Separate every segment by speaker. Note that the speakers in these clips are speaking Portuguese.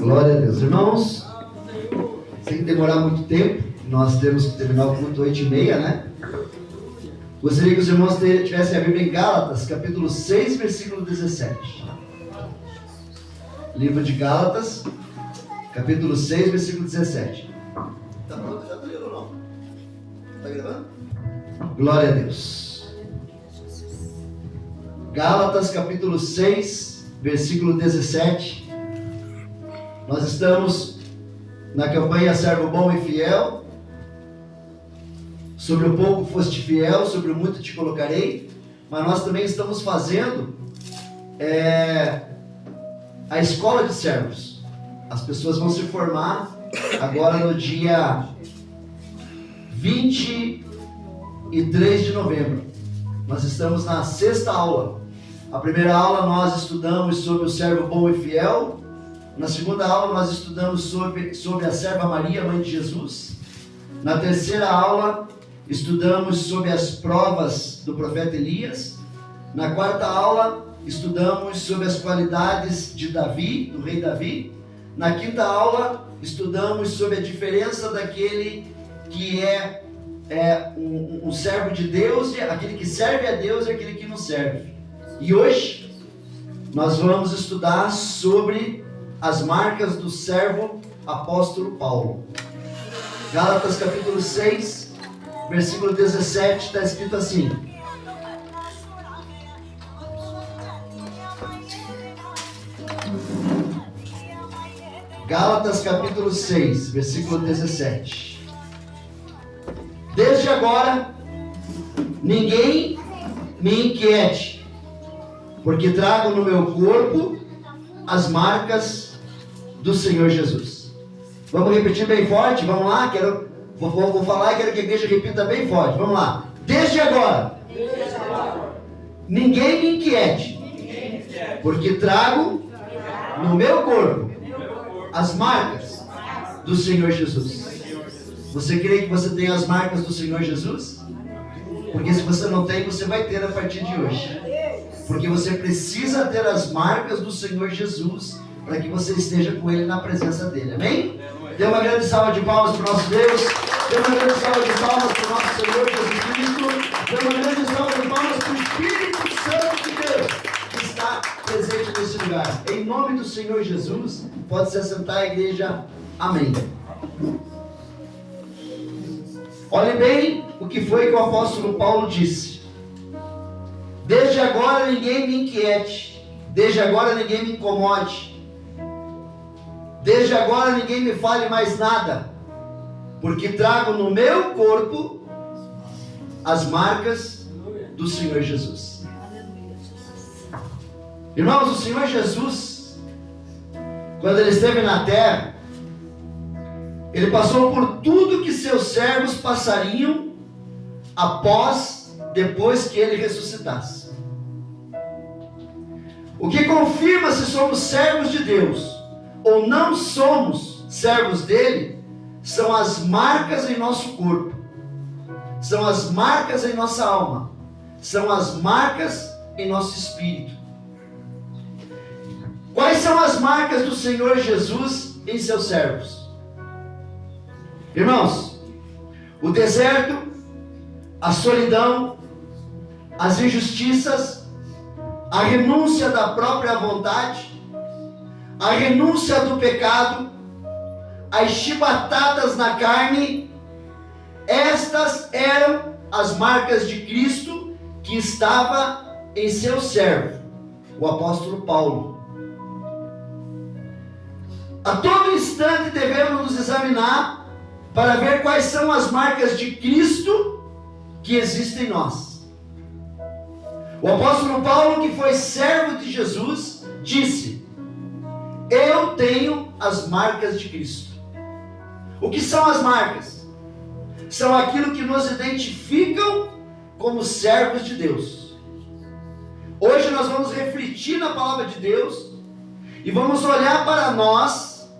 Speaker 1: Glória a Deus. Irmãos, sem demorar muito tempo, nós temos que terminar o culto 8h30, né? Gostaria que os irmãos tivessem a Bíblia em Gálatas, capítulo 6, versículo 17. Livro de Gálatas, capítulo 6, versículo 17. Tá pronto? Já tá lendo ou não? Tá gravando? Glória a Deus. Gálatas, capítulo 6, versículo 17. Nós estamos na campanha Servo Bom e Fiel. Sobre o pouco foste fiel, sobre o muito te colocarei. Mas nós também estamos fazendo a escola de servos. As pessoas vão se formar agora no dia 23 de novembro. Nós estamos na 6ª aula. A primeira aula nós estudamos sobre o servo bom e fiel. Na segunda aula nós estudamos sobre a serva Maria, mãe de Jesus. Na terceira aula estudamos sobre as provas do profeta Elias. Na quarta aula estudamos sobre as qualidades de Davi, do rei Davi. Na quinta aula estudamos sobre a diferença daquele que é um servo de Deus, aquele que serve a Deus e aquele que não serve. E hoje nós vamos estudar sobre as marcas do servo apóstolo Paulo. Gálatas capítulo 6, versículo 17, está escrito assim: Gálatas capítulo 6, versículo 17. Desde agora, ninguém me inquiete, porque trago no meu corpo as marcas do Senhor Jesus. Vamos repetir bem forte? Vamos lá? Vou falar e quero que a igreja repita bem forte. Vamos lá. Desde agora, ninguém me inquiete, porque trago no meu corpo as marcas do Senhor Jesus. Você crê que você tem as marcas do Senhor Jesus? Porque se você não tem, você vai ter a partir de hoje. Porque você precisa ter as marcas do Senhor Jesus para que você esteja com Ele na presença dEle. Amém? Dê uma grande salva de palmas para o nosso Deus. Dê uma grande salva de palmas para o nosso Senhor Jesus Cristo. Dê uma grande salva de palmas para o Espírito Santo de Deus que está presente nesse lugar. Em nome do Senhor Jesus, pode se assentar a igreja. Amém. Olhe bem o que foi que o apóstolo Paulo disse. Desde agora ninguém me inquiete, desde agora ninguém me incomode, desde agora ninguém me fale mais nada, porque trago no meu corpo as marcas do Senhor Jesus. Irmãos, o Senhor Jesus, quando Ele esteve na terra, Ele passou por tudo que seus servos passariam depois que Ele ressuscitasse. O que confirma se somos servos de Deus ou não somos servos dele são as marcas em nosso corpo, são as marcas em nossa alma, são as marcas em nosso espírito. Quais são as marcas do Senhor Jesus em seus servos? Irmãos, o deserto, a solidão, as injustiças, a renúncia da própria vontade, a renúncia do pecado, as chibatadas na carne, estas eram as marcas de Cristo que estava em seu servo, o apóstolo Paulo. A todo instante devemos nos examinar para ver quais são as marcas de Cristo que existem em nós. O apóstolo Paulo, que foi servo de Jesus, disse: eu tenho as marcas de Cristo. O que são as marcas? São aquilo que nos identificam como servos de Deus. Hoje nós vamos refletir na palavra de Deus e vamos olhar para nós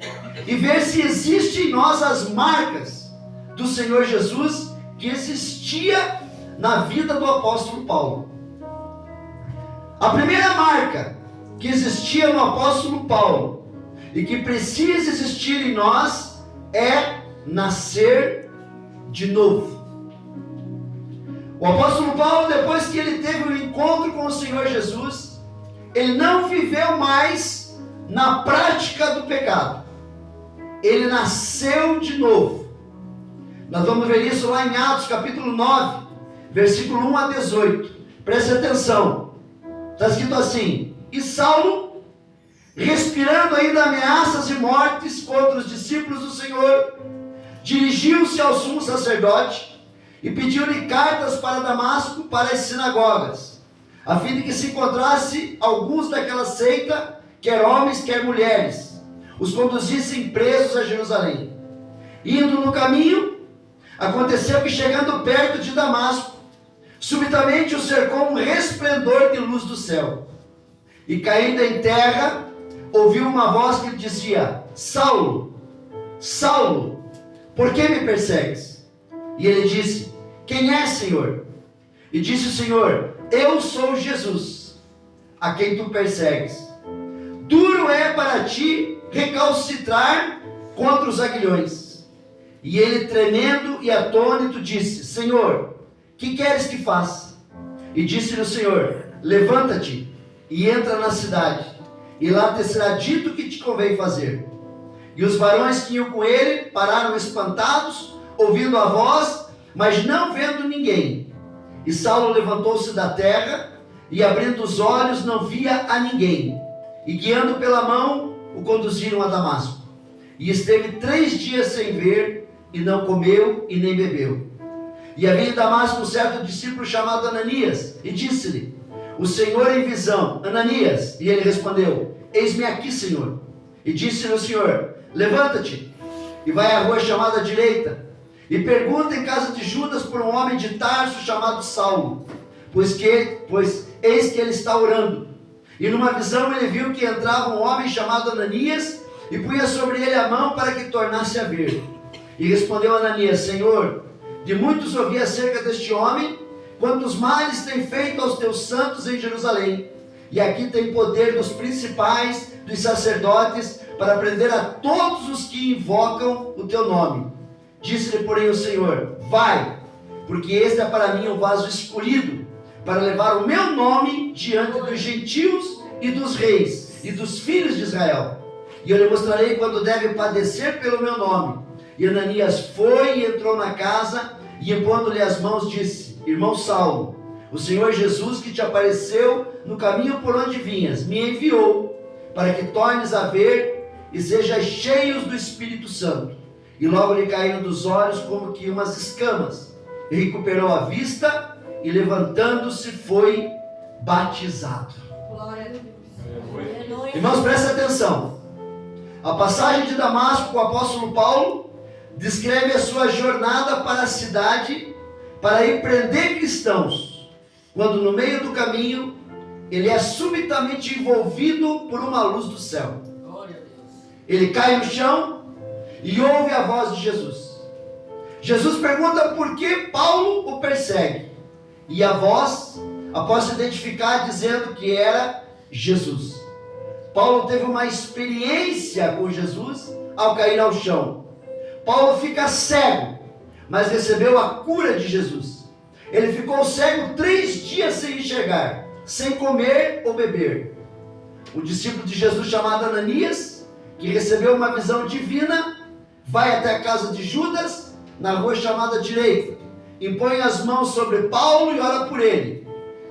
Speaker 1: e ver se existe em nós as marcas do Senhor Jesus que existia na vida do apóstolo Paulo. A primeira marca que existia no apóstolo Paulo e que precisa existir em nós é nascer de novo. O apóstolo Paulo, depois que ele teve um encontro com o Senhor Jesus, ele não viveu mais na prática do pecado. Ele nasceu de novo. Nós vamos ver isso lá em Atos capítulo 9, versículo 1 a 18. Preste atenção. Está escrito assim: e Saulo, respirando ainda ameaças e mortes contra os discípulos do Senhor, dirigiu-se ao sumo sacerdote e pediu-lhe cartas para Damasco, para as sinagogas, a fim de que se encontrasse alguns daquela seita, quer homens, quer mulheres, os conduzissem presos a Jerusalém. Indo no caminho, aconteceu que, chegando perto de Damasco, subitamente o cercou um resplendor de luz do céu, e caindo em terra, ouviu uma voz que lhe dizia: Saulo, Saulo, por que me persegues? E ele disse: quem é, Senhor? E disse o Senhor: eu sou Jesus, a quem tu persegues. Duro é para ti recalcitrar contra os aguilhões. E ele, tremendo e atônito, disse: Senhor, que queres que faça? E disse-lhe o Senhor: levanta-te e entra na cidade, e lá te será dito o que te convém fazer. E os varões que iam com ele pararam espantados, ouvindo a voz, mas não vendo ninguém. E Saulo levantou-se da terra, e abrindo os olhos não via a ninguém. E guiando pela mão, o conduziram a Damasco. E esteve 3 dias sem ver, e não comeu e nem bebeu. E havia em Damasco um certo discípulo chamado Ananias, e disse-lhe o Senhor em visão: Ananias. E ele respondeu: eis-me aqui, Senhor. E disse-lhe o Senhor: levanta-te e vai à rua chamada direita, e pergunta em casa de Judas por um homem de Tarso chamado Saulo, pois eis que ele está orando. E numa visão ele viu que entrava um homem chamado Ananias, e punha sobre ele a mão para que tornasse a ver. E respondeu Ananias: Senhor, de muitos ouvi acerca deste homem, quantos males tem feito aos teus santos em Jerusalém. E aqui tem poder dos principais, dos sacerdotes, para prender a todos os que invocam o teu nome. Disse-lhe, porém, o Senhor: vai, porque este é para mim um vaso escolhido, para levar o meu nome diante dos gentios e dos reis e dos filhos de Israel. E eu lhe mostrarei quando deve padecer pelo meu nome. E Ananias foi e entrou na casa, e impondo-lhe as mãos disse: irmão Saulo, o Senhor Jesus, que te apareceu no caminho por onde vinhas, me enviou para que tornes a ver e sejais cheios do Espírito Santo. E logo lhe caíram dos olhos como que umas escamas, e recuperou a vista, e levantando-se foi batizado.
Speaker 2: Glória a Deus.
Speaker 1: Irmãos, prestem atenção. A passagem de Damasco, o apóstolo Paulo descreve a sua jornada para a cidade, para ir prender cristãos, quando no meio do caminho ele é subitamente envolvido por uma luz do céu. Ele cai no chão e ouve a voz de Jesus. Jesus pergunta por que Paulo o persegue, e a voz, após se identificar dizendo que era Jesus. Paulo teve uma experiência com Jesus ao cair ao chão. Paulo fica cego, mas recebeu a cura de Jesus. Ele ficou cego 3 dias sem enxergar, sem comer ou beber. O discípulo de Jesus chamado Ananias, que recebeu uma visão divina, vai até a casa de Judas, na rua chamada direita, impõe as mãos sobre Paulo e ora por ele.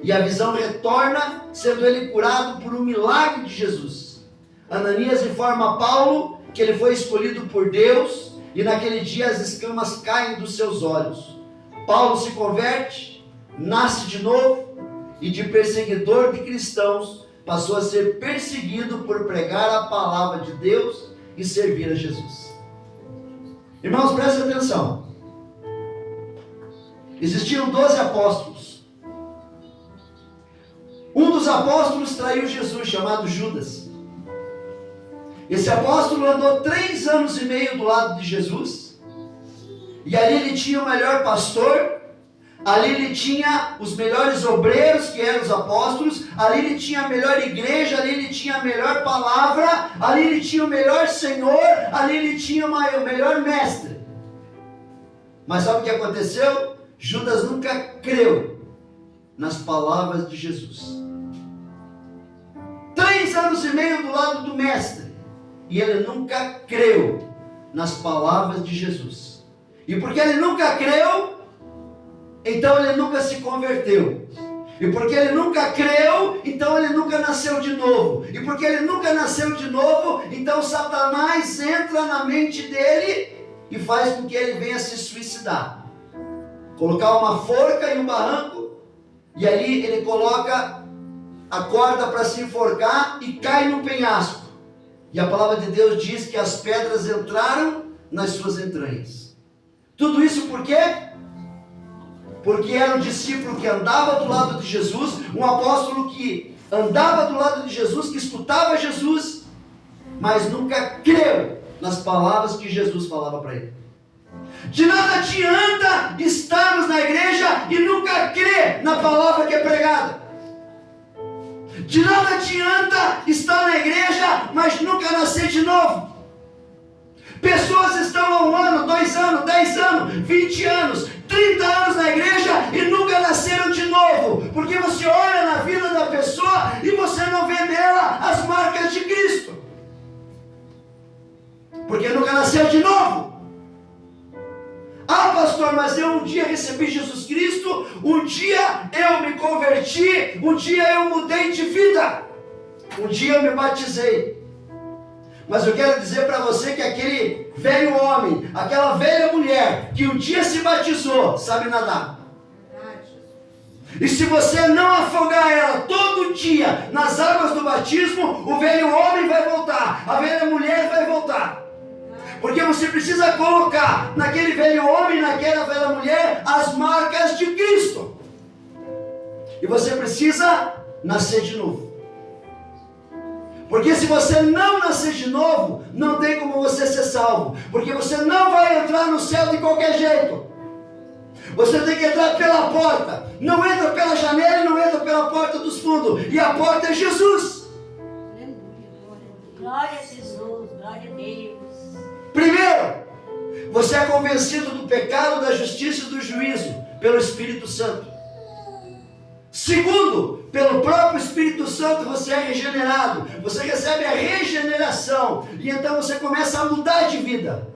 Speaker 1: E a visão retorna, sendo ele curado por um milagre de Jesus. Ananias informa a Paulo que ele foi escolhido por Deus, e naquele dia as escamas caem dos seus olhos. Paulo se converte, nasce de novo, e de perseguidor de cristãos passou a ser perseguido por pregar a palavra de Deus e servir a Jesus. Irmãos, prestem atenção. Existiam 12 apóstolos. Um dos apóstolos traiu Jesus, chamado Judas. Esse apóstolo andou 3 anos e meio do lado de Jesus, e ali ele tinha o melhor pastor, Ali ele tinha os melhores obreiros, que eram os apóstolos. Ali ele tinha a melhor igreja. Ali ele tinha a melhor palavra. Ali ele tinha o melhor Senhor. Ali ele tinha o melhor mestre. Mas sabe o que aconteceu? Judas nunca creu nas palavras de Jesus. 3 anos e meio do lado do mestre. E ele nunca creu nas palavras de Jesus. E porque ele nunca creu, então ele nunca se converteu. E porque ele nunca creu, então ele nunca nasceu de novo. E porque ele nunca nasceu de novo, então Satanás entra na mente dele e faz com que ele venha se suicidar. Colocar uma forca em um barranco, e ali ele coloca a corda para se enforcar e cai no penhasco. E a palavra de Deus diz que as pedras entraram nas suas entranhas. Tudo isso por quê? Porque era um discípulo que andava do lado de Jesus, um apóstolo que andava do lado de Jesus, que escutava Jesus, mas nunca creu nas palavras que Jesus falava para ele. De nada adianta estarmos na igreja e nunca crer na palavra que é pregada. De nada adianta estar na igreja, mas nunca nascer de novo. Pessoas estão há 1 ano, 2 anos, 10 anos, 20 anos, 30 anos na igreja e nunca nasceram de novo. Porque você olha na vida da pessoa e você não vê nela as marcas de Cristo. Porque nunca nasceu de novo. Ah, pastor, mas eu um dia recebi Jesus Cristo, um dia eu me converti, um dia eu mudei de vida, um dia eu me batizei. Mas eu quero dizer para você que aquele velho homem, aquela velha mulher que um dia se batizou, sabe nadar. E se você não afogar ela todo dia nas águas do batismo, o velho homem vai voltar, a velha mulher vai voltar. Porque você precisa colocar naquele velho homem, naquela velha mulher, as marcas de Cristo. E você precisa nascer de novo. Porque se você não nascer de novo, não tem como você ser salvo. Porque você não vai entrar no céu de qualquer jeito. Você tem que entrar pela porta. Não entra pela janela e não entra pela porta dos fundos. E a porta é Jesus.
Speaker 2: Glória a Jesus, glória a Deus.
Speaker 1: Primeiro, você é convencido do pecado, da justiça e do juízo pelo Espírito Santo. Segundo, pelo próprio Espírito Santo você é regenerado. Você recebe a regeneração. E então você começa a mudar de vida.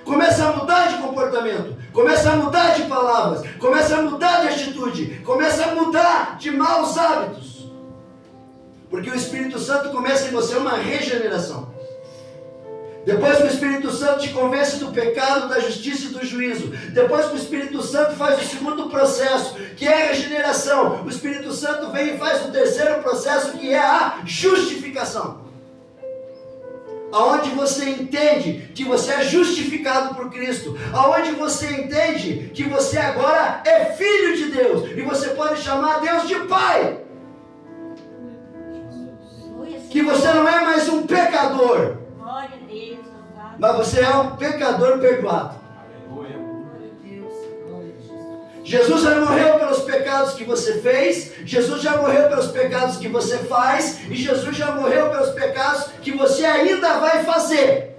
Speaker 1: Começa a mudar de comportamento. Começa a mudar de palavras. Começa a mudar de atitude. Começa a mudar de maus hábitos. Porque o Espírito Santo começa em você uma regeneração. Depois que o Espírito Santo te convence do pecado, da justiça e do juízo. Depois que o Espírito Santo faz o segundo processo, que é a regeneração. O Espírito Santo vem e faz o terceiro processo, que é a justificação. Aonde você entende que você é justificado por Cristo. Aonde você entende que você agora é filho de Deus. E você pode chamar Deus de Pai. Que você não é mais um pecador. Mas você é um pecador perdoado. Jesus já morreu pelos pecados que você fez. Jesus já morreu pelos pecados que você faz. E Jesus já morreu pelos pecados que você ainda vai fazer.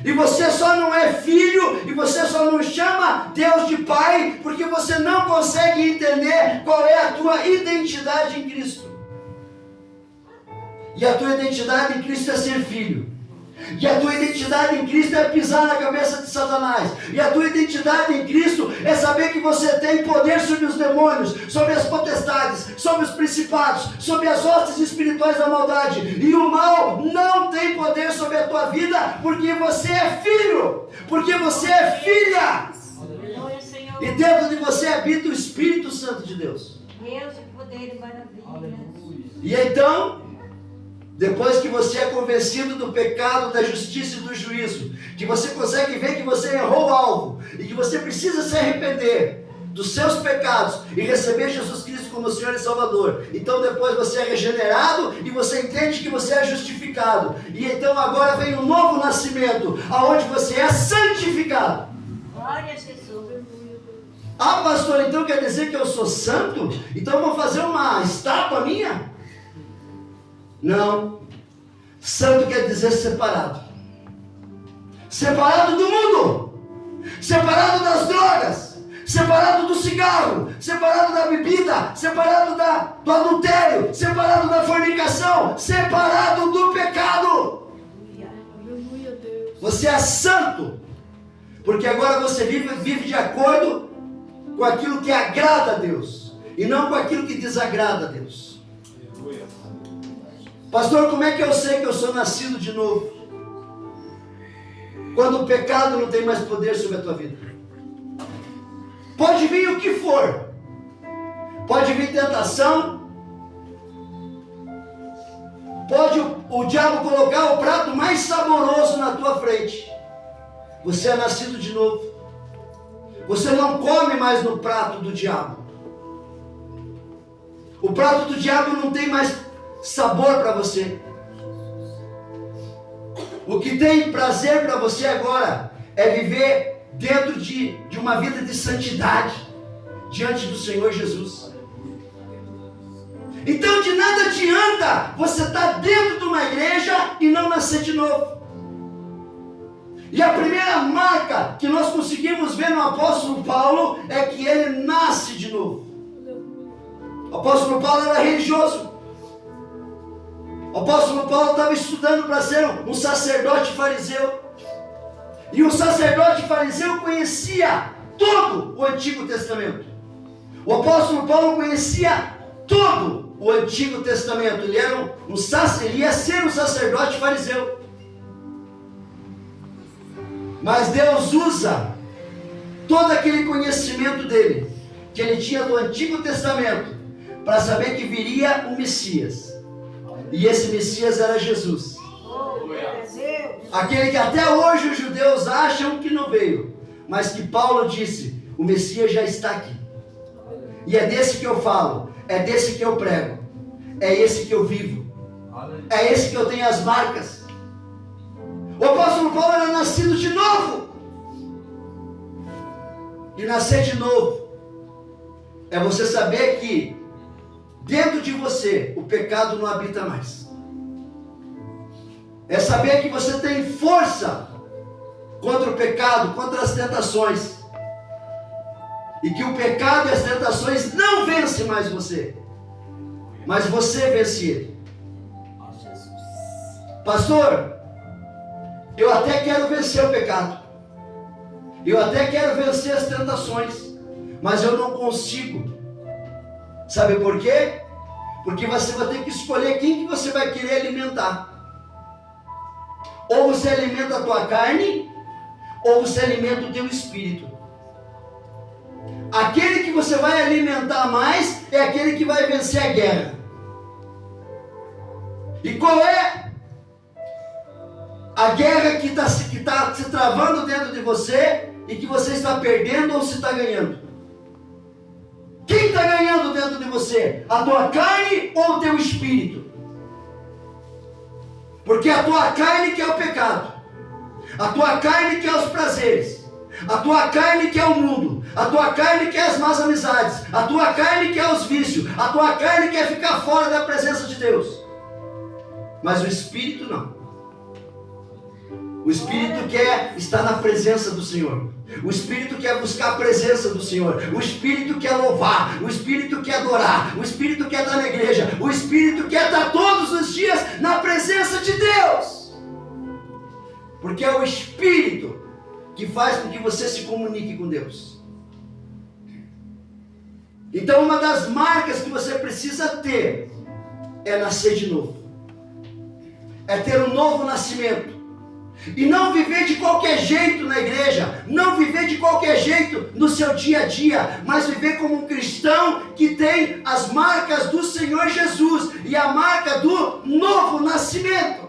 Speaker 1: E você só não é filho. E você só não chama Deus de Pai. Porque você não consegue entender qual é a tua identidade em Cristo. E a tua identidade em Cristo é ser filho. E a tua identidade em Cristo é pisar na cabeça de Satanás. E a tua identidade em Cristo é saber que você tem poder sobre os demônios, sobre as potestades, sobre os principados, sobre as hostes espirituais da maldade. E o mal não tem poder sobre a tua vida, porque você é filho, porque você é filha. E dentro de você habita o Espírito Santo de Deus.
Speaker 2: Deus, o poder e maravilha.
Speaker 1: E então, depois que você é convencido do pecado, da justiça e do juízo, que você consegue ver que você errou o alvo e que você precisa se arrepender dos seus pecados e receber Jesus Cristo como Senhor e Salvador, então depois você é regenerado e você entende que você é justificado. E então agora vem um novo nascimento, aonde você é santificado.
Speaker 2: Glória a Jesus.
Speaker 1: Ah, pastor, então quer dizer que eu sou santo? Então eu vou fazer uma estátua minha? Não. Santo quer dizer separado. Separado do mundo. Separado das drogas. Separado do cigarro. Separado da bebida. Separado do adultério. Separado da fornicação. Separado do pecado.
Speaker 3: Aleluia, Deus.
Speaker 1: Você é santo. Porque agora você vive de acordo com aquilo que agrada a Deus. E não com aquilo que desagrada a Deus. Pastor, como é que eu sei que eu sou nascido de novo? Quando o pecado não tem mais poder sobre a tua vida. Pode vir o que for. Pode vir tentação. Pode o diabo colocar o prato mais saboroso na tua frente. Você é nascido de novo. Você não come mais no prato do diabo. O prato do diabo não tem mais sabor para você. O que tem prazer para você agora é viver dentro de uma vida de santidade diante do Senhor Jesus. Então de nada adianta você estar dentro de uma igreja e não nascer de novo. E a primeira marca que nós conseguimos ver no apóstolo Paulo é que ele nasce de novo. O apóstolo Paulo era religioso. O apóstolo Paulo estava estudando para ser um sacerdote fariseu. E o sacerdote fariseu conhecia todo o Antigo Testamento. O apóstolo Paulo conhecia todo o Antigo Testamento. Ele ia ser um sacerdote fariseu. Mas Deus usa todo aquele conhecimento dele, que ele tinha do Antigo Testamento, para saber que viria o Messias. E esse Messias era Jesus. Aquele que até hoje os judeus acham que não veio, mas que Paulo disse, o Messias já está aqui. E é desse que eu falo, é desse que eu prego, é esse que eu vivo, é esse que eu tenho as marcas. O apóstolo Paulo era nascido de novo. E nascer de novo é você saber que dentro de você o pecado não habita mais. É saber que você tem força contra o pecado, contra as tentações. E que o pecado e as tentações não vencem mais você, mas você vence ele. Pastor, eu até quero vencer o pecado. Eu até quero vencer as tentações, mas eu não consigo. Sabe por quê? Porque você vai ter que escolher quem que você vai querer alimentar. Ou você alimenta a tua carne, ou você alimenta o teu espírito. Aquele que você vai alimentar mais é aquele que vai vencer a guerra. E qual é a guerra que está se travando dentro de você e que você está perdendo ou se está ganhando? Quem está ganhando dentro de você? A tua carne ou o teu espírito? Porque a tua carne quer o pecado, a tua carne quer os prazeres, a tua carne quer o mundo, a tua carne quer as más amizades, a tua carne quer os vícios, a tua carne quer ficar fora da presença de Deus. Mas o espírito não. O espírito quer estar na presença do Senhor. O espírito quer buscar a presença do Senhor. O espírito quer louvar. O espírito quer adorar. O espírito quer estar na igreja. O espírito quer estar todos os dias na presença de Deus. Porque é o espírito que faz com que você se comunique com Deus. Então uma das marcas que você precisa ter é nascer de novo. É ter um novo nascimento. E não viver de qualquer jeito na igreja, não viver de qualquer jeito no seu dia a dia, mas viver como um cristão que tem as marcas do Senhor Jesus e a marca do novo nascimento.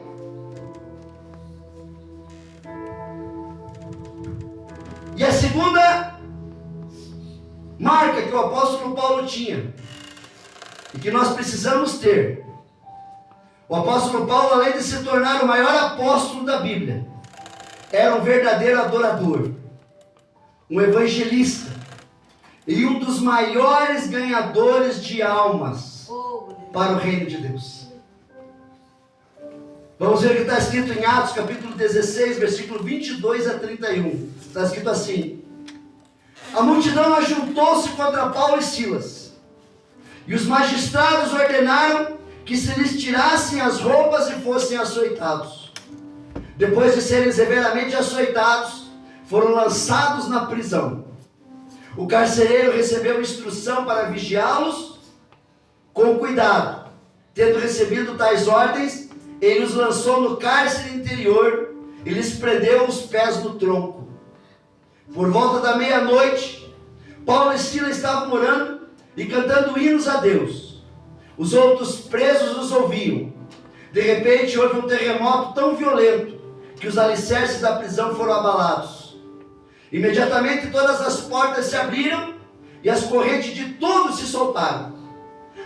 Speaker 1: E a segunda marca que o apóstolo Paulo tinha e que nós precisamos ter. O apóstolo Paulo, além de se tornar o maior apóstolo da Bíblia, era um verdadeiro adorador, um evangelista. e um dos maiores ganhadores de almas
Speaker 2: Fogo de Deus.
Speaker 1: para o reino de Deus. Vamos ver o que está escrito em Atos capítulo 16, versículo 22 a 31. Está escrito assim: a multidão ajuntou-se contra Paulo e Silas, e os magistrados ordenaram que se lhes tirassem as roupas e fossem açoitados. Depois de serem severamente açoitados, foram lançados na prisão. O carcereiro recebeu instrução para vigiá-los com cuidado. Tendo recebido tais ordens, ele os lançou no cárcere interior e lhes prendeu os pés no tronco. Por volta da meia-noite, Paulo e Silas estavam orando e cantando hinos a Deus. Os outros presos os ouviam. De repente houve um terremoto tão violento que os alicerces da prisão foram abalados. Imediatamente todas as portas se abriram e as correntes de todos se soltaram.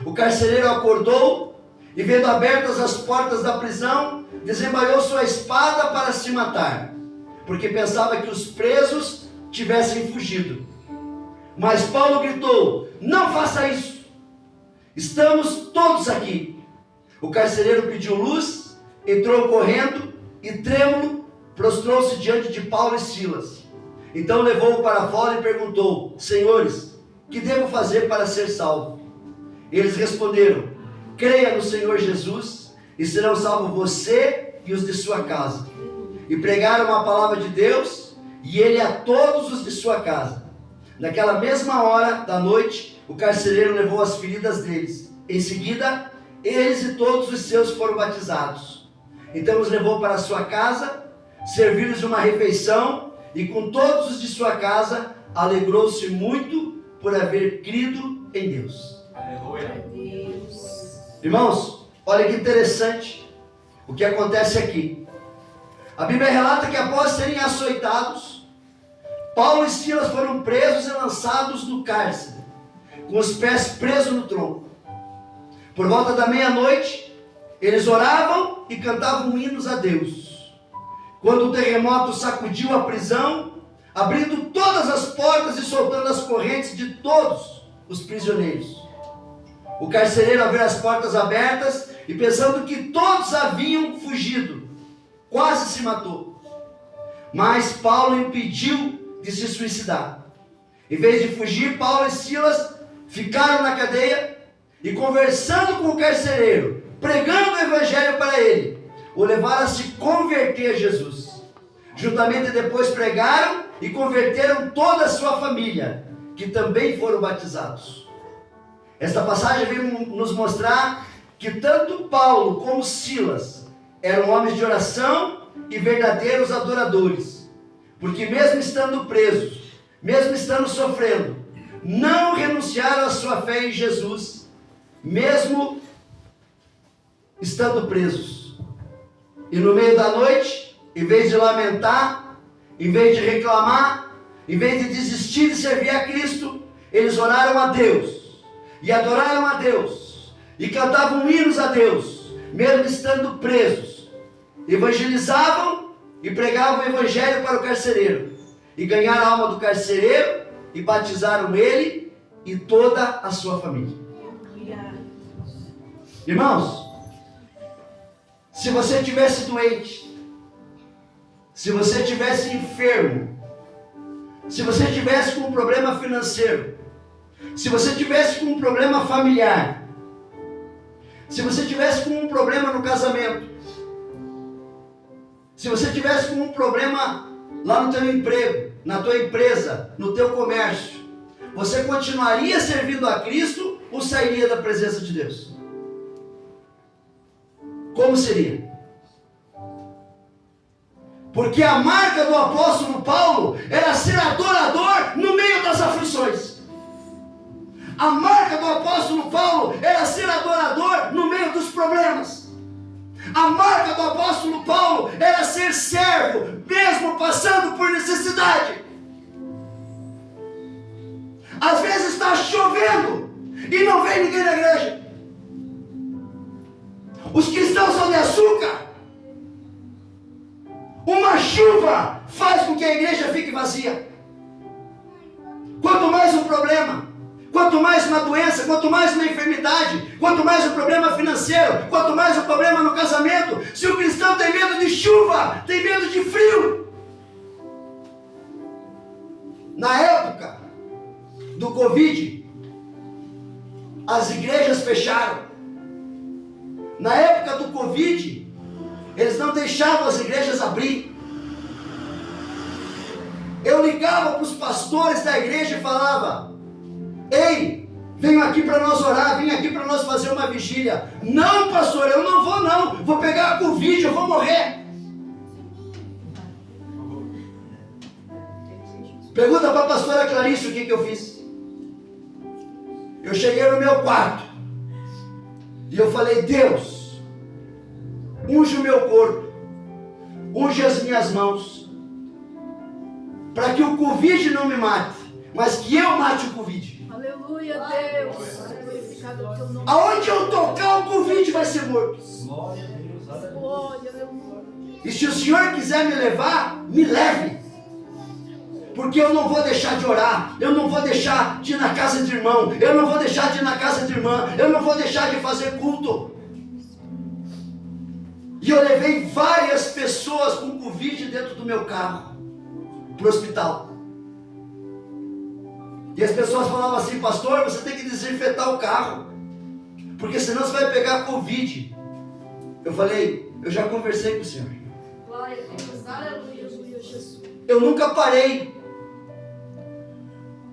Speaker 1: O carcereiro acordou e, vendo abertas as portas da prisão, desembainhou sua espada para se matar, porque pensava que os presos tivessem fugido. Mas Paulo gritou: não faça isso, estamos todos aqui. O carcereiro pediu luz, entrou correndo e, trêmulo, prostrou-se diante de Paulo e Silas. Então levou-o para fora e perguntou: senhores, que devo fazer para ser salvo? Eles responderam: creia no Senhor Jesus e serão salvos você e os de sua casa. E pregaram a palavra de Deus, e ele a todos os de sua casa. Naquela mesma hora da noite, o carcereiro levou as feridas deles. Em seguida, eles e todos os seus foram batizados. Então os levou para sua casa, serviu-lhes uma refeição, e com todos os de sua casa alegrou-se muito por haver crido em Deus.
Speaker 4: Aleluia.
Speaker 1: Irmãos, olha que interessante o que acontece aqui. A Bíblia relata que após serem açoitados, Paulo e Silas foram presos e lançados no cárcere, com os pés presos no tronco. Por volta da meia-noite, eles oravam e cantavam hinos a Deus. Quando o terremoto sacudiu a prisão, abrindo todas as portas e soltando as correntes de todos os prisioneiros. O carcereiro, ao ver as portas abertas e pensando que todos haviam fugido, quase se matou. Mas Paulo impediu de se suicidar. Em vez de fugir, Paulo e Silas ficaram na cadeia e, conversando com o carcereiro, pregando o evangelho para ele, o levaram a se converter a Jesus. Juntamente depois pregaram e converteram toda a sua família, que também foram batizados. Esta passagem vem nos mostrar que tanto Paulo como Silas eram homens de oração e verdadeiros adoradores, porque mesmo estando presos, mesmo estando sofrendo, não renunciaram à sua fé em Jesus, mesmo estando presos. E no meio da noite, em vez de lamentar, em vez de reclamar, em vez de desistir de servir a Cristo, eles oraram a Deus, e adoraram a Deus, e cantavam hinos a Deus, mesmo estando presos. Evangelizavam e pregavam o evangelho para o carcereiro, e ganharam a alma do carcereiro, e batizaram ele e toda a sua família. Irmãos, se você estivesse doente, se você estivesse enfermo, se você estivesse com um problema financeiro, se você estivesse com um problema familiar, se você estivesse com um problema no casamento, se você estivesse com um problema lá no teu emprego, na tua empresa, no teu comércio, você continuaria servindo a Cristo ou sairia da presença de Deus? Como seria? Porque a marca do apóstolo Paulo era ser adorador no meio das aflições. A marca do apóstolo Paulo era ser adorador no meio dos problemas. A marca do apóstolo Paulo era ser servo, mesmo passando por necessidade. Às vezes está chovendo e não vem ninguém na igreja. Os cristãos são de açúcar. Uma chuva faz com que a igreja fique vazia. Quanto mais mais um problema, quanto mais uma doença, quanto mais uma enfermidade, quanto mais um problema financeiro, quanto mais um problema no casamento, se o cristão tem medo de chuva, tem medo de frio. Na época do Covid, as igrejas fecharam. Na época do Covid, eles não deixavam as igrejas abrir. Eu ligava para os pastores da igreja e falava: ei, venham aqui para nós orar, venham aqui para nós fazer uma vigília. Não, pastor, eu não vou não, vou pegar a Covid, eu vou morrer. Pergunta para a pastora Clarice o que eu fiz. Eu cheguei no meu quarto e eu falei: Deus, unge o meu corpo, unge as minhas mãos, para que o Covid não me mate, mas que eu mate o Covid.
Speaker 3: Aleluia, Deus. Glorificado o teu nome.
Speaker 1: Aonde eu tocar, o Covid vai ser morto.
Speaker 3: Glória a Deus.
Speaker 1: E se o Senhor quiser me levar, me leve. Porque eu não vou deixar de orar, eu não vou deixar de ir na casa de irmão, eu não vou deixar de ir na casa de irmã, eu não vou deixar de fazer culto. E eu levei várias pessoas com Covid dentro do meu carro para o hospital. E as pessoas falavam assim: pastor, você tem que desinfetar o carro, porque senão você vai pegar Covid. Eu falei: eu já conversei com o Senhor.
Speaker 2: Glória a Deus.
Speaker 3: Aleluia, Jesus.
Speaker 1: Eu nunca parei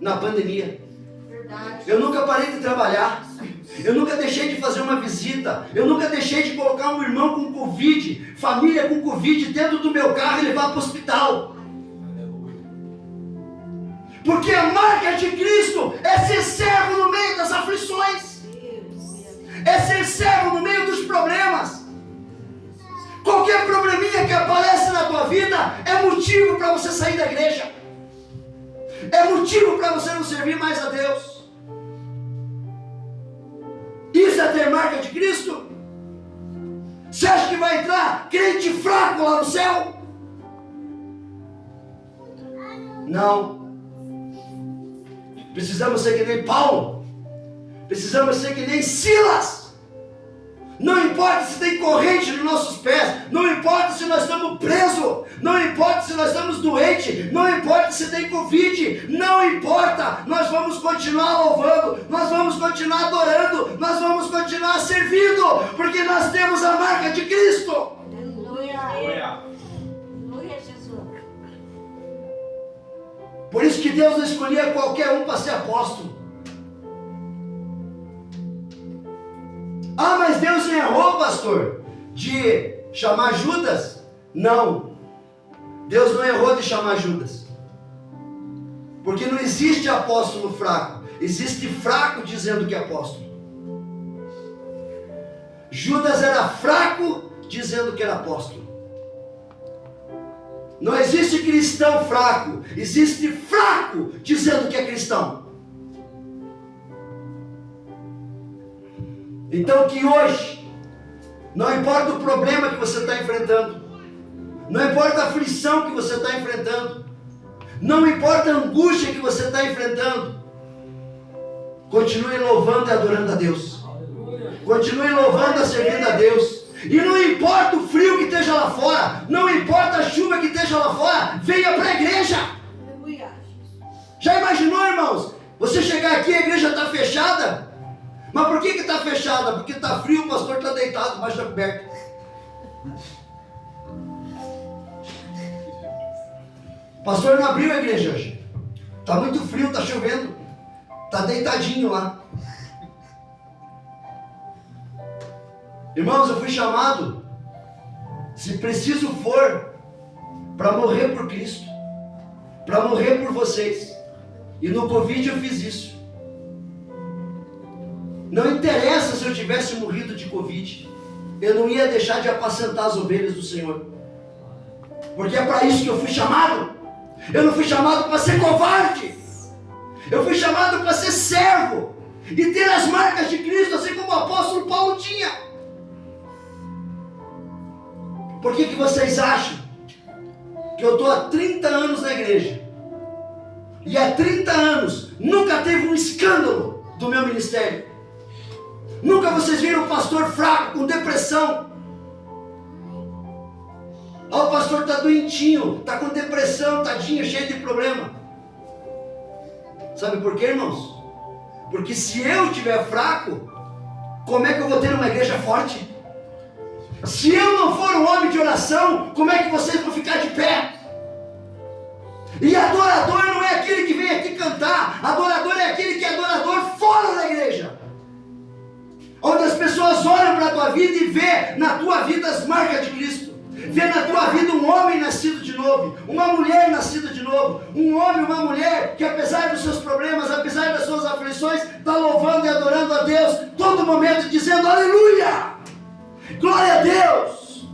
Speaker 1: na pandemia.
Speaker 2: Verdade.
Speaker 1: Eu nunca parei de trabalhar. Eu nunca deixei de fazer uma visita. Eu nunca deixei de colocar um irmão com Covid, família com Covid dentro do meu carro e levar para o hospital. Porque a marca de Cristo é ser servo no meio das aflições, é ser servo no meio dos problemas. Qualquer probleminha que aparece na tua vida é motivo para você sair da igreja, é motivo para você não servir mais a Deus. Isso é ter marca de Cristo? Você acha que vai entrar crente fraco lá no céu? Não. Precisamos ser que nem Paulo, precisamos ser que nem Silas. Não importa se tem corrente nos nossos pés, não importa se nós estamos presos, não importa se nós estamos doentes, não importa se tem Covid, não importa, nós vamos continuar louvando, nós vamos continuar adorando, nós vamos continuar servindo, porque nós temos a marca de Cristo.
Speaker 2: Aleluia. Aleluia, Jesus.
Speaker 1: Por isso que Deus não escolhia qualquer um para ser apóstolo. Ah, mas Deus errou, pastor, de chamar Judas? Não, Deus não errou de chamar Judas, porque não existe apóstolo fraco, existe fraco dizendo que é apóstolo. Judas era fraco dizendo que era apóstolo. Não existe cristão fraco, existe fraco dizendo que é cristão. Então que hoje, não importa o problema que você está enfrentando, não importa a aflição que você está enfrentando, não importa a angústia que você está enfrentando, continue louvando e adorando a Deus, continue louvando e servindo a Deus. E não importa o frio que esteja lá fora, não importa a chuva que esteja lá fora, venha para a igreja.
Speaker 3: Aleluia.
Speaker 1: Já imaginou, irmãos? Você chegar aqui e a igreja está fechada? Mas por que está fechada? Porque está frio, o pastor está deitado debaixo da coberta. O pastor não abriu a igreja hoje. Está muito frio, está chovendo. Está deitadinho lá. Irmãos, eu fui chamado, se preciso for, para morrer por Cristo, para morrer por vocês. E no Covid eu fiz isso. Não interessa se eu tivesse morrido de Covid, eu não ia deixar de apacentar as ovelhas do Senhor, porque é para isso que eu fui chamado. Eu não fui chamado para ser covarde, eu fui chamado para ser servo e ter as marcas de Cristo, assim como o apóstolo Paulo tinha. Por que vocês acham que eu estou há 30 anos na igreja? E há 30 anos nunca teve um escândalo do meu ministério. Nunca vocês viram um pastor fraco, com depressão. Ó, o pastor está doentinho, está com depressão, tadinho, cheio de problema. Sabe por quê, irmãos? Porque se eu estiver fraco, como é que eu vou ter uma igreja forte? Se eu não for um homem de oração, como é que vocês vão ficar de pé? E adorador não é aquele que vem aqui cantar. Adorador é aquele que é adorador fora da igreja. Onde as pessoas olham para a tua vida e vê na tua vida as marcas de Cristo. Vê na tua vida um homem nascido de novo, uma mulher nascida de novo, um homem, uma mulher que apesar dos seus problemas, apesar das suas aflições, está louvando e adorando a Deus todo momento, dizendo aleluia, glória a Deus.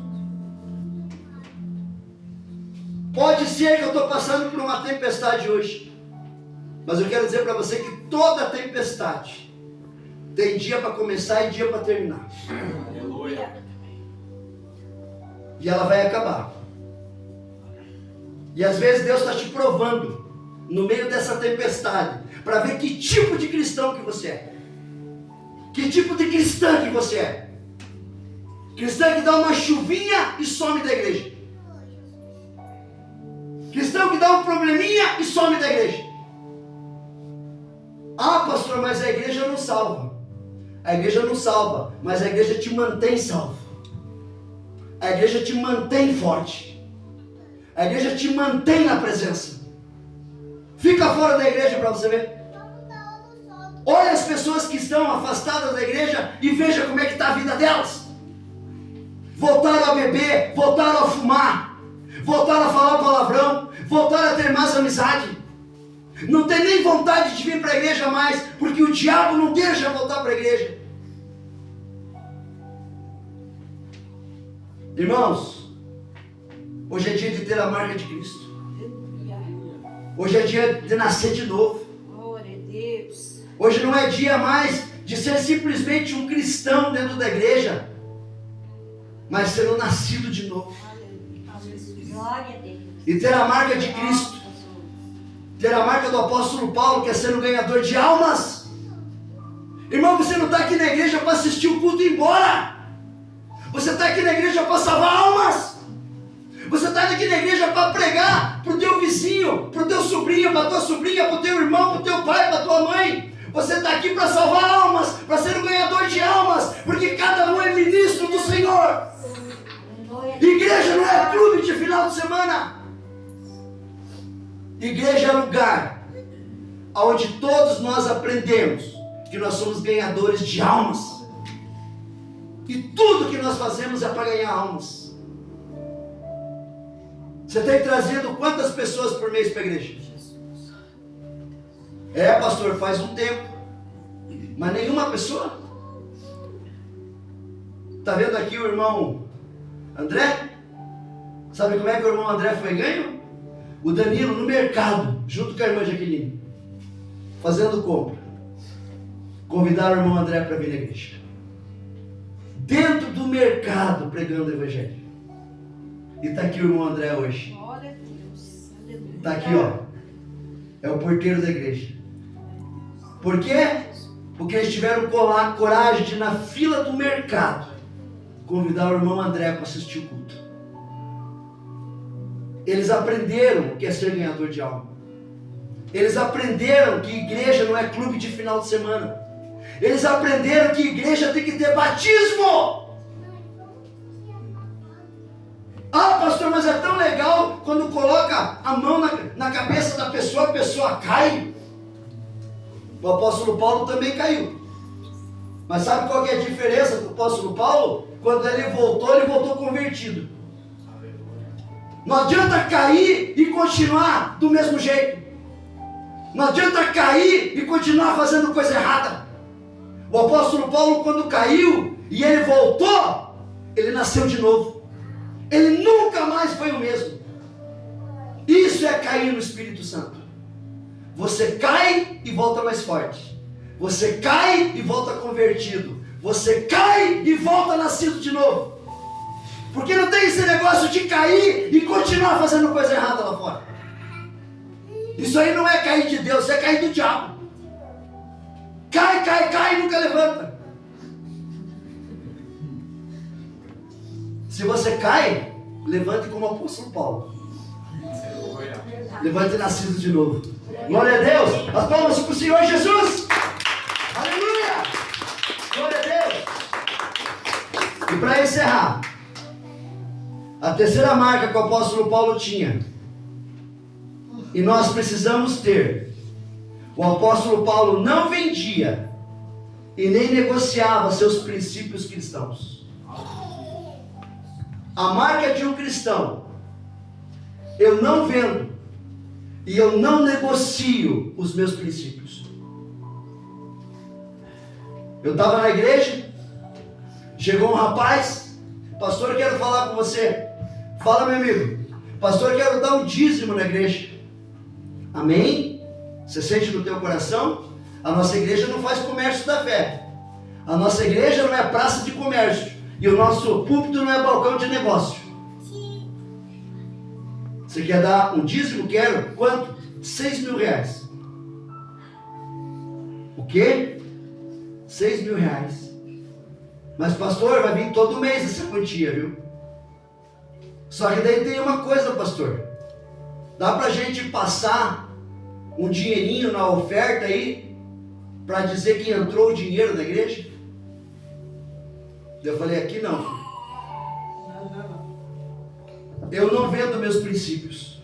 Speaker 1: Pode ser que eu estou passando por uma tempestade hoje, mas eu quero dizer para você que toda tempestade tem dia para começar e dia para terminar.
Speaker 4: Aleluia.
Speaker 1: E ela vai acabar. E às vezes Deus está te provando no meio dessa tempestade para ver que tipo de cristão que você é. Que tipo de cristã que você é. Cristã que dá uma chuvinha e some da igreja. Cristão que dá um probleminha e some da igreja. Ah, pastor, mas a igreja não salva. A igreja não salva, mas a igreja te mantém salvo. A igreja te mantém forte. A igreja te mantém na presença. Fica fora da igreja para você ver. Olha as pessoas que estão afastadas da igreja e veja como é que está a vida delas. Voltaram a beber, voltaram a fumar, voltaram a falar palavrão, voltaram a ter mais amizade. Não tem nem vontade de vir para a igreja mais, porque o diabo não deixa voltar para a igreja. Irmãos, hoje é dia de ter a marca de Cristo. Hoje é dia de nascer de novo.
Speaker 2: Glória a Deus.
Speaker 1: Hoje não é dia mais de ser simplesmente um cristão dentro da igreja, mas ser um nascido de novo.
Speaker 2: Glória a Deus.
Speaker 1: E ter a marca de Cristo. Ter a marca do apóstolo Paulo, que é ser um ganhador de almas. Irmão, você não está aqui na igreja para assistir o culto e ir embora. Você está aqui na igreja para salvar almas. Você está aqui na igreja para pregar para o teu vizinho, para o teu sobrinho, para a tua sobrinha, para o teu irmão, para o teu pai, para a tua mãe. Você está aqui para salvar almas, para ser um ganhador de almas, porque cada um é ministro do Senhor. Igreja não é clube de final de semana. Igreja é lugar onde todos nós aprendemos que nós somos ganhadores de almas. E tudo que nós fazemos é para ganhar almas. Você tem trazido quantas pessoas por mês para a igreja? É, pastor, faz um tempo. Mas nenhuma pessoa? Está vendo aqui o irmão André? Sabe como é que o irmão André foi ganho? O Danilo no mercado, junto com a irmã Jaqueline, fazendo compra. Convidaram o irmão André para vir na igreja. Dentro do mercado, pregando o evangelho. E está aqui o irmão André hoje.
Speaker 2: Glória a Deus. Aleluia.
Speaker 1: Está aqui, ó. É o porteiro da igreja. Por quê? Porque eles tiveram coragem de, na fila do mercado, convidar o irmão André para assistir o culto. Eles aprenderam o que é ser ganhador de alma. Eles aprenderam que igreja não é clube de final de semana. Eles aprenderam que igreja tem que ter batismo. Ah, pastor, mas é tão legal quando coloca a mão na cabeça da pessoa, a pessoa cai. O apóstolo Paulo também caiu. Mas sabe qual que é a diferença do apóstolo Paulo? Quando ele voltou convertido. Não adianta cair e continuar do mesmo jeito. Não adianta cair e continuar fazendo coisa errada. O apóstolo Paulo, quando caiu e ele voltou, ele nasceu de novo. Ele nunca mais foi o mesmo. Isso é cair no Espírito Santo. Você cai e volta mais forte. Você cai e volta convertido. Você cai e volta nascido de novo. Porque não tem esse negócio de cair e continuar fazendo coisa errada lá fora. Isso aí não é cair de Deus, isso é cair do diabo. Cai e nunca levanta. Se você cai, levante como o apóstolo Paulo. Levante nascido de novo. Glória a Deus. As palmas para o Senhor Jesus. Aleluia. Glória a Deus. E para encerrar, a terceira marca que o apóstolo Paulo tinha, e nós precisamos ter: o apóstolo Paulo não vendia e nem negociava seus princípios cristãos. A marca de um cristão: eu não vendo e eu não negocio os meus princípios. Eu estava na igreja, chegou um rapaz: pastor, quero falar com você. Fala, meu amigo. Pastor, quero dar um dízimo na igreja. Amém? Você sente no teu coração? A nossa igreja não faz comércio da fé. A nossa igreja não é praça de comércio. E o nosso púlpito não é balcão de negócio. Você quer dar um dízimo? Quero. Quanto? 6 mil reais. O quê? 6 mil reais. Mas pastor, vai vir todo mês essa quantia, viu? Só que daí tem uma coisa, pastor. Dá pra gente passar um dinheirinho na oferta aí, para dizer que entrou o dinheiro na igreja? Eu falei: aqui não. Eu não vendo meus princípios.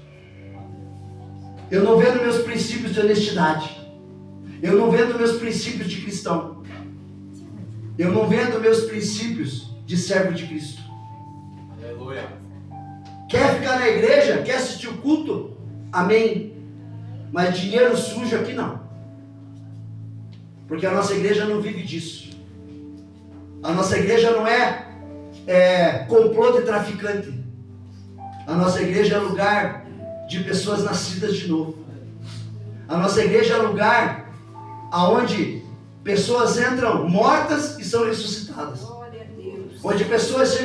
Speaker 1: Eu não vendo meus princípios de honestidade. Eu não vendo meus princípios de cristão. Eu não vendo meus princípios de servo de Cristo.
Speaker 4: Aleluia.
Speaker 1: Quer ficar na igreja? Quer assistir o culto? Amém. Mas dinheiro sujo aqui não. Porque a nossa igreja não vive disso. A nossa igreja não é complô de traficante. A nossa igreja é lugar de pessoas nascidas de novo. A nossa igreja é lugar aonde pessoas entram mortas e são ressuscitadas.
Speaker 2: Glória a Deus.
Speaker 1: Onde pessoas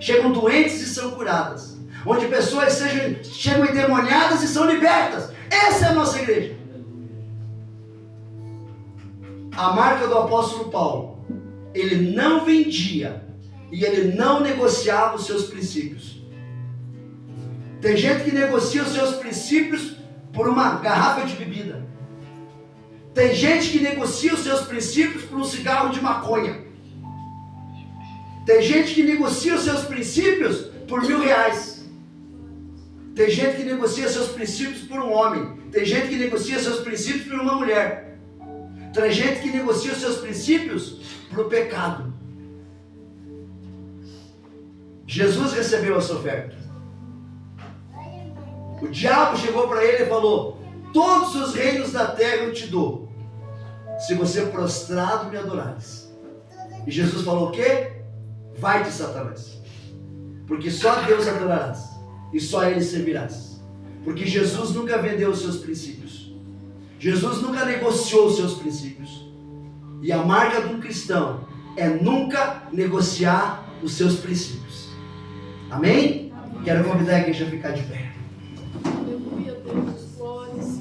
Speaker 1: chegam doentes e são curadas. Onde pessoas chegam endemoniadas e são libertas. Essa é a nossa igreja. A marca do apóstolo Paulo: ele não vendia e ele não negociava os seus princípios. Tem gente que negocia os seus princípios por uma garrafa de bebida. Tem gente que negocia os seus princípios por um cigarro de maconha. Tem gente que negocia os seus princípios por R$1.000. Tem gente que negocia seus princípios por um homem. Tem gente que negocia seus princípios por uma mulher. Tem gente que negocia os seus princípios por pecado. Jesus recebeu essa oferta. O diabo chegou para ele e falou: todos os reinos da terra eu te dou, se você prostrado me adorares. E Jesus falou o quê? Vai-te, Satanás, porque só Deus adorarás e só Ele servirás. Porque Jesus nunca vendeu os seus princípios. Jesus nunca negociou os seus princípios. E a marca de um cristão é nunca negociar os seus princípios. Amém? Quero convidar a igreja a ficar de pé.
Speaker 3: Aleluia, Deus, glórias.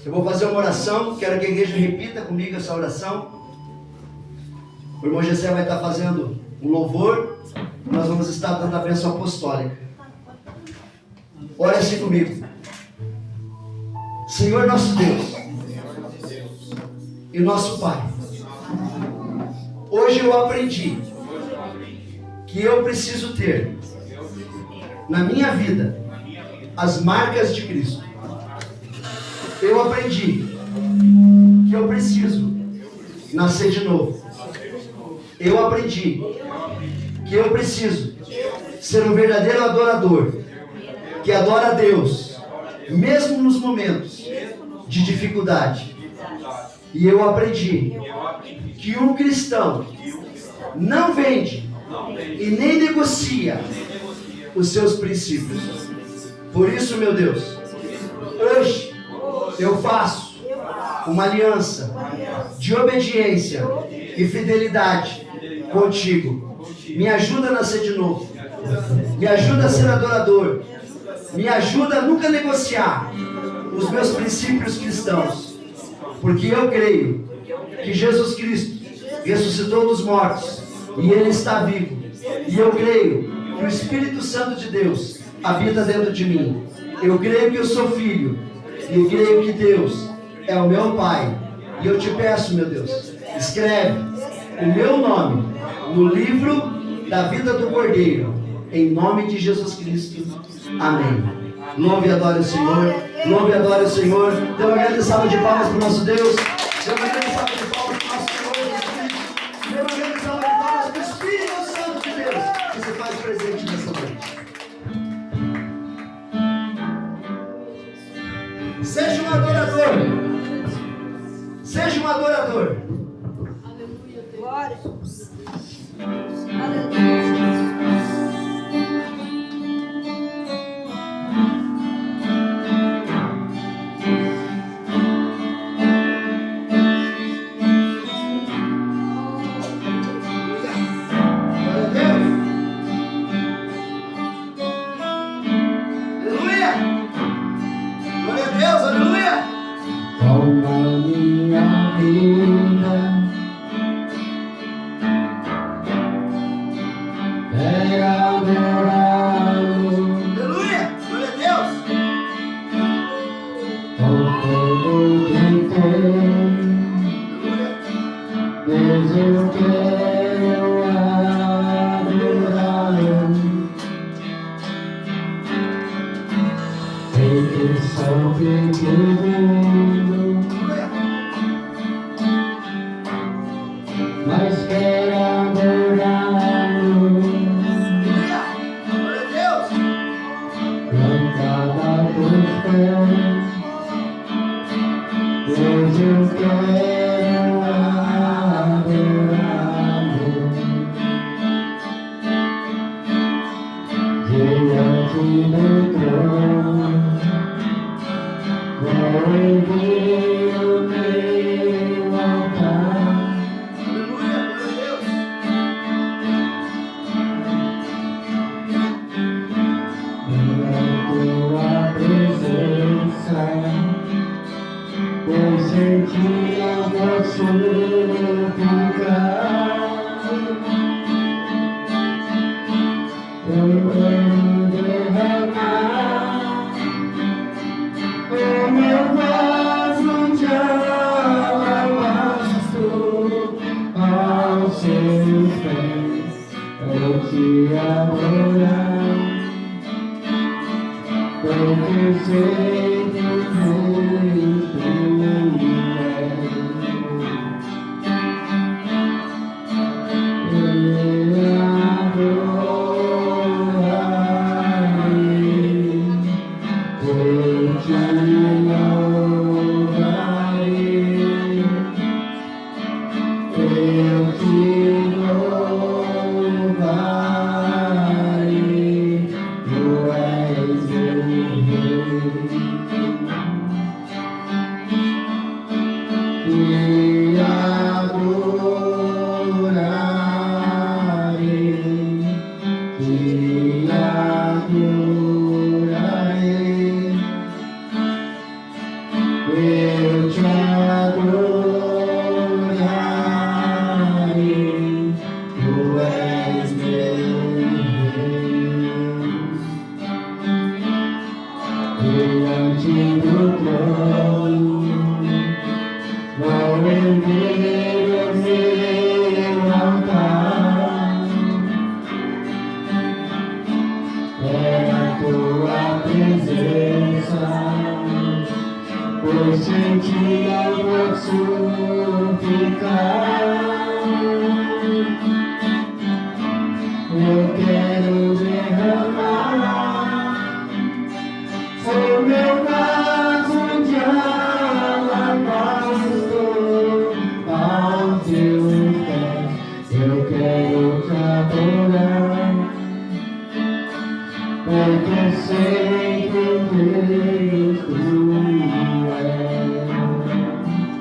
Speaker 1: Eu vou fazer uma oração, quero que a igreja repita comigo essa oração. O irmão Gessé vai estar fazendo um louvor, nós vamos estar dando a bênção apostólica. Ore assim comigo. Senhor nosso Deus e nosso Pai, hoje eu aprendi que eu preciso ter na minha vida as marcas de Cristo. Eu aprendi que eu preciso nascer de novo. Eu aprendi que eu preciso ser um verdadeiro adorador, que adora a Deus, mesmo nos momentos de dificuldade. E eu aprendi que um cristão não vende e nem negocia os seus princípios. Por isso, meu Deus, hoje eu faço uma aliança de obediência e fidelidade contigo. Me ajuda a nascer de novo. Me ajuda a ser adorador. Me ajuda a nunca negociar os meus princípios cristãos, porque eu creio que Jesus Cristo ressuscitou dos mortos e Ele está vivo. E eu creio que o Espírito Santo de Deus habita dentro de mim. Eu creio que eu sou filho e creio que Deus é o meu Pai. E eu te peço, meu Deus, escreve o meu nome no livro da vida do Cordeiro, em nome de Jesus Cristo. Amém. Louve e adore o Senhor. Louve e adore o Senhor. Dê uma grande salva de palmas para o nosso Deus. Dê uma grande salva de palmas para o nosso Senhor Jesus Cristo. Dê uma grande salva de palmas para o Espírito Santo de Deus que se faz presente nessa noite. Seja um adorador. Seja um adorador.
Speaker 3: Aleluia, Deus.
Speaker 2: Glória a Deus. Aleluia, Jesus.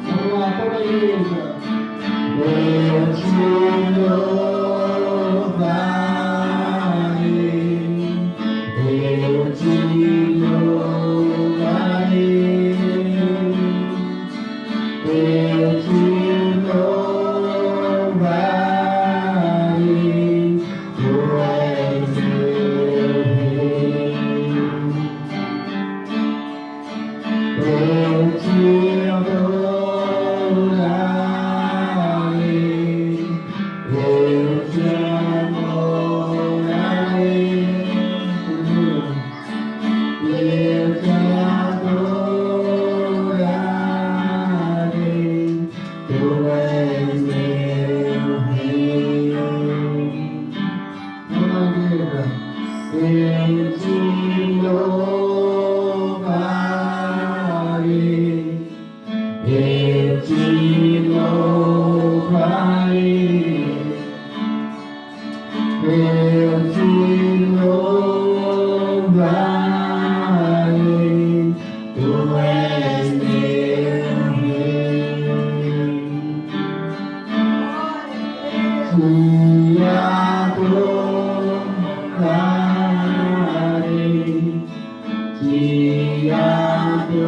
Speaker 5: Vamos lá, toda a igreja.
Speaker 1: te adorarei,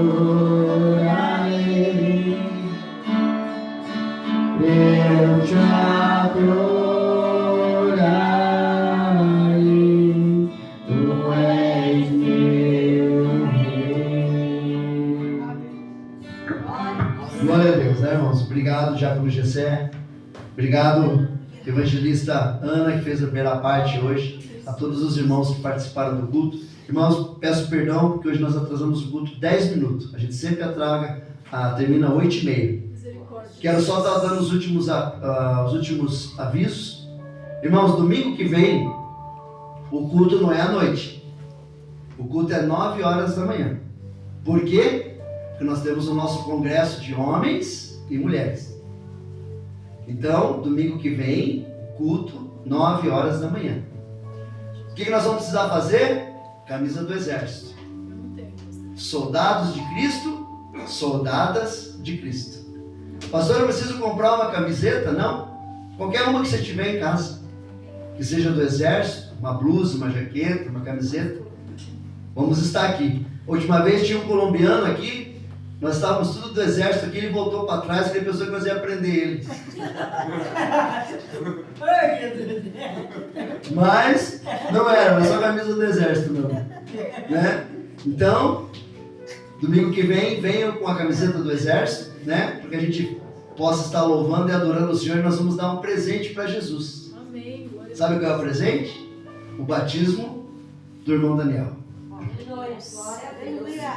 Speaker 1: eu te adorarei, tu és meu rei. Glória a Deus, né, irmãos? Obrigado, Diácono Gessé. Obrigado, evangelista Ana, que fez a primeira parte hoje. A todos os irmãos que participaram do culto. Irmãos, peço perdão, porque hoje nós atrasamos o culto 10 minutos. A gente sempre termina 8h30. Quero só estar dando os últimos avisos. Irmãos, domingo que vem, o culto não é à noite. O culto é 9 horas da manhã. Por quê? Porque nós temos o nosso congresso de homens e mulheres. Então, domingo que vem, culto, 9 horas da manhã. O que nós vamos precisar fazer? Camisa do exército. Soldados de Cristo, soldadas de Cristo. Pastor, eu preciso comprar uma camiseta? Não. Qualquer uma que você tiver em casa. Que seja do exército, uma blusa, uma jaqueta, uma camiseta. Vamos estar aqui. Última vez tinha um colombiano aqui. Nós estávamos tudo do exército aqui, ele voltou para trás, porque ele pensou que nós ia prender ele. Mas não era só a camisa do exército, não. Né? Então, domingo que vem, venham com a camiseta do exército, né? Porque a gente possa estar louvando e adorando o Senhor, e nós vamos dar um presente para Jesus.
Speaker 3: Amém.
Speaker 1: Sabe o que é o presente? O batismo do irmão Daniel.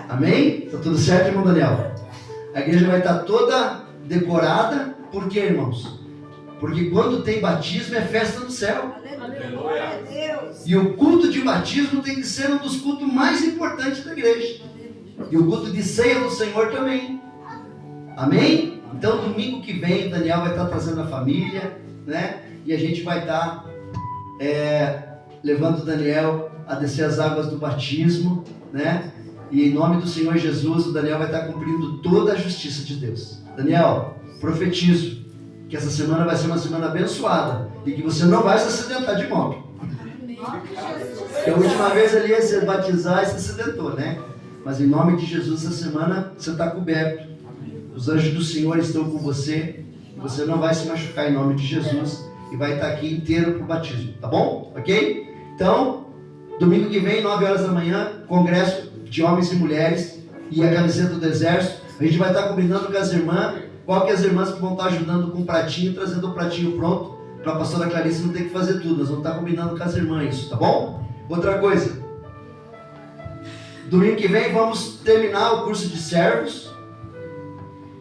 Speaker 1: Amém? Tá tudo certo, irmão Daniel? A igreja vai estar toda decorada. Por quê, irmãos? Porque quando tem batismo é festa no céu. E o culto de batismo tem que ser um dos cultos mais importantes da igreja. E o culto de ceia do Senhor também. Amém? Então domingo que vem Daniel vai estar trazendo a família, né? E a gente vai estar levando Daniel a descer as águas do batismo, né? E em nome do Senhor Jesus, o Daniel vai estar cumprindo toda a justiça de Deus. Daniel, profetizo que essa semana vai ser uma semana abençoada e que você não vai se acidentar de moto. Porque a última vez ele ia se batizar e se acidentou, né? Mas em nome de Jesus, essa semana você está coberto. Os anjos do Senhor estão com você. E você não vai se machucar em nome de Jesus. E vai estar aqui inteiro para o batismo, tá bom? Ok? Então, domingo que vem, 9 horas da manhã, congresso de homens e mulheres e a camiseta do exército. A gente vai estar combinando com as irmãs, qual que é as irmãs que vão estar ajudando com o pratinho, trazendo o pratinho pronto, para a pastora Clarice não ter que fazer tudo. Nós vamos estar combinando com as irmãs isso, tá bom? Outra coisa, domingo que vem vamos terminar o curso de servos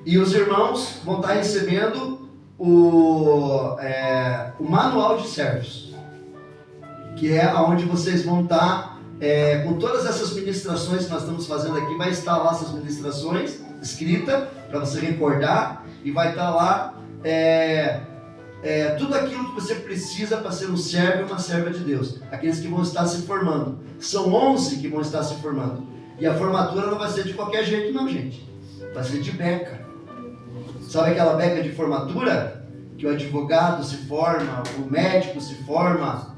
Speaker 1: e os irmãos vão estar recebendo o manual de servos, que é onde vocês vão estar com todas essas ministrações que nós estamos fazendo aqui. Vai estar lá essas ministrações escritas para você recordar, e vai estar lá tudo aquilo que você precisa para ser um servo e uma serva de Deus. Aqueles que vão estar se formando, são 11 que vão estar se formando, e a formatura não vai ser de qualquer jeito não, gente, vai ser de beca. Sabe aquela beca de formatura? Que o advogado se forma, o médico se forma,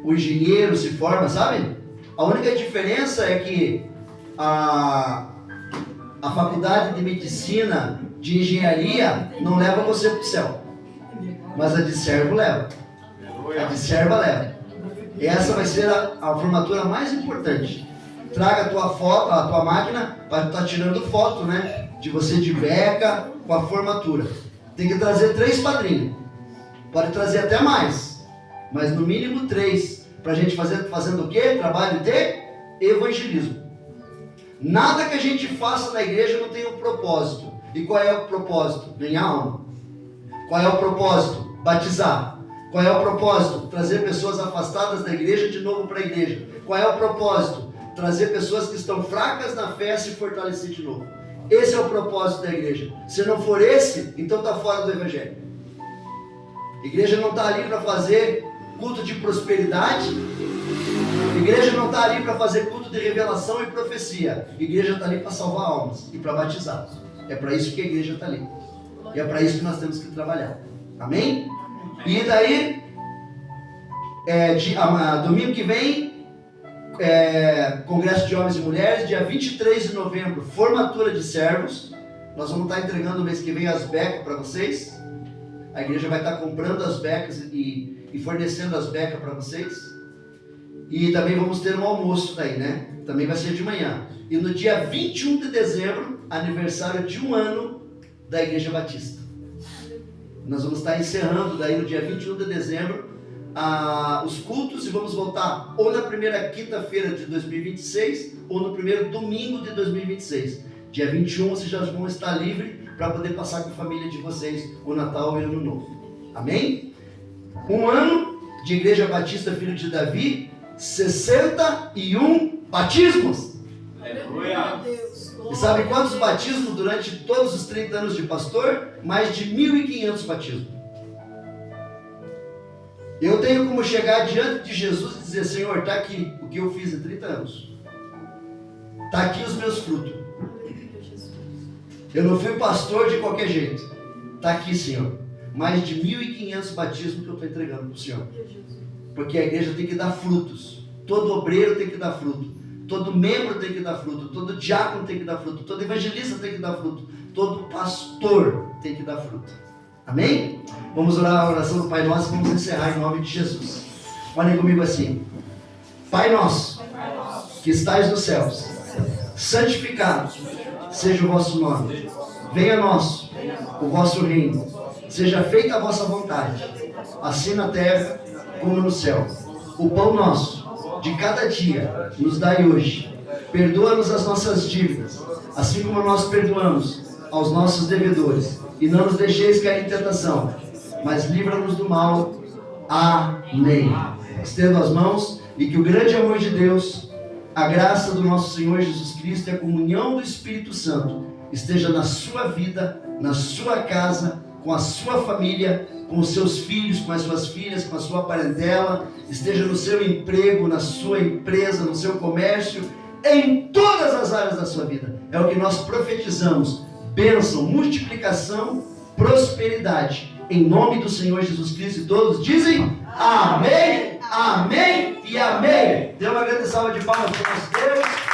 Speaker 1: o engenheiro se forma, sabe? A única diferença é que a faculdade de medicina, de engenharia, não leva você para o céu. Mas a de servo leva. A de serva leva. Essa vai ser a formatura mais importante. Traga a tua foto, a tua máquina, para estar tirando foto, né? De você de beca com a formatura. Tem que trazer 3 padrinhos. Pode trazer até mais, mas no mínimo 3. Para a gente fazendo o quê? Trabalho de evangelismo. Nada que a gente faça na igreja não tem um propósito. E qual é o propósito? Ganhar alma. Qual é o propósito? Batizar. Qual é o propósito? Trazer pessoas afastadas da igreja de novo para a igreja. Qual é o propósito? Trazer pessoas que estão fracas na fé a se fortalecer de novo. Esse é o propósito da igreja. Se não for esse, então está fora do evangelho. A igreja não está ali para fazer culto de prosperidade. A igreja não está ali para fazer culto de revelação e profecia. A igreja está ali para salvar almas e para batizar. É para isso que a igreja está ali. E é para isso que nós temos que trabalhar. Amém? E daí, domingo que vem, Congresso de Homens e Mulheres. Dia 23 de novembro, formatura de servos. Nós vamos estar entregando no mês que vem as becas para vocês. A igreja vai estar comprando as becas e fornecendo as becas para vocês. E também vamos ter um almoço daí, né? Também vai ser de manhã. E no dia 21 de dezembro, aniversário de 1 ano da Igreja Batista. Nós vamos estar encerrando daí no dia 21 de dezembro os cultos e vamos voltar ou na primeira quinta-feira de 2026 ou no primeiro domingo de 2026. Dia 21 vocês já vão estar livres para poder passar com a família de vocês o Natal e o Ano Novo. Amém? 1 ano de Igreja Batista Filho de Davi, 61 batismos.
Speaker 4: Aleluia.
Speaker 1: E sabe quantos batismos durante todos os 30 anos de pastor? Mais de 1.500 batismos. Eu tenho como chegar diante de Jesus e dizer: Senhor, está aqui o que eu fiz em 30 anos. Está aqui os meus frutos. Eu não fui pastor de qualquer jeito. Está aqui, Senhor. Mais de 1.500 batismos que eu estou entregando para o Senhor. Porque a igreja tem que dar frutos. Todo obreiro tem que dar fruto. Todo membro tem que dar fruto. Todo diácono tem que dar fruto. Todo evangelista tem que dar fruto. Todo pastor tem que dar fruto. Amém? Vamos orar a oração do Pai Nosso e vamos encerrar em nome de Jesus. Olhem comigo assim. Pai nosso, que estais nos céus, santificado seja o vosso nome. Venha a nós o vosso reino. Seja feita a vossa vontade, assim na terra como no céu. O pão nosso de cada dia nos dai hoje. Perdoa-nos as nossas dívidas, assim como nós perdoamos aos nossos devedores. E não nos deixeis cair em tentação, mas livra-nos do mal. Amém. Estendo as mãos e que o grande amor de Deus, a graça do nosso Senhor Jesus Cristo e a comunhão do Espírito Santo esteja na sua vida, na sua casa, com a sua família, com os seus filhos, com as suas filhas, com a sua parentela, esteja no seu emprego, na sua empresa, no seu comércio, em todas as áreas da sua vida. É o que nós profetizamos: bênção, multiplicação, prosperidade, em nome do Senhor Jesus Cristo. E todos dizem amém, amém e amém. Dê uma grande salva de palmas para o nosso Deus.